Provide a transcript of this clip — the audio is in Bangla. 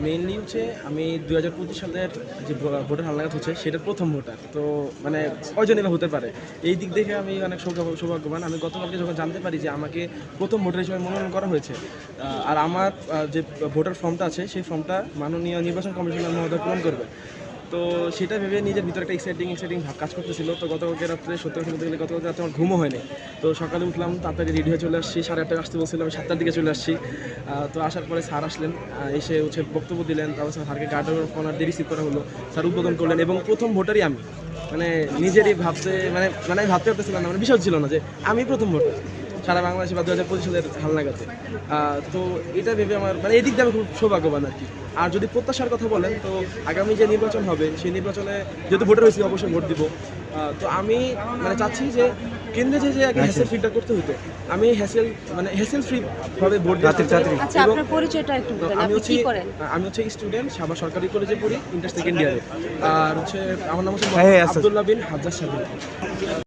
মেইনলি হচ্ছে আমি 2025 সালের যে ভোটার হালনাগাদ হচ্ছে সেটার প্রথম ভোটার, তো মানে কয়জনই হতে পারে, এই দিক দেখে আমি অনেক সৌভাগ্যবান। আমি গতকালকে যখন জানতে পারি যে আমাকে প্রথম ভোটার হিসেবে মনোনয়ন করা হয়েছে, আর আমার যে ভোটার ফর্মটা আছে সেই ফর্মটা মাননীয় নির্বাচন কমিশনার মহোদয় পূরণ করবে, তো সেটা ভেবে নিজের ভিতরে একটা এক্সাইটিং ভাব কাজ করতেছিল। তো গতকালকে রাত্রে সত্যি কথা বলতে গেলে গতকালকে রাত্রে আমার ঘুমও হয়নি। তো সকালে উঠলাম, তাড়াতাড়ি রেডি হয়ে চলে আসছি, 8:30 আসতে বলছিলাম, আমি 7টার দিকে চলে আসছি। তো আসার পরে স্যার আসলেন, এসে হচ্ছে বক্তব্য দিলেন, তারপর স্যারকে গার্ড অফ অনার দিয়ে রিসিভ করা হলো, স্যার উদ্বোধন করলেন এবং প্রথম ভোটারই আমি। মানে নিজেরই ভাবতে মানে আমি ভাবতে পারতেছিলাম না, মানে বিশ্বাস ছিল না যে আমি প্রথম ভোটার সারা বাংলাদেশে বা 2025 সালের হালনাগাদে। তো এটা ভেবে আমার মানে এই দিক দিয়ে আমি খুব সৌভাগ্যবান আর কি। আর যদি প্রত্যাশার কথা বলেন, তো আগামী যে নির্বাচন হবে সেই নির্বাচনে যেহেতু ভোটার হয়েছি অবশ্যই ভোট দিব। তো আমি মানে চাচ্ছি যে কেন্দ্রে যে আগে হ্যাসেল ফ্রিটা করতে হতো, আমি হ্যাসেল ফ্রি ভাবে ভোট দিতে চাই। আচ্ছা, আপনার পরিচয়টা একটু বলেন, আপনি কি করেন? আমি হচ্ছে স্টুডেন্ট, সাভার সরকারি কলেজে পড়ি, ইন্টার সেকেন্ড ইয়ারে। আর হচ্ছে আমার নাম হচ্ছে আব্দুল্লাহ বিন হাজ্জাজ সাহেব।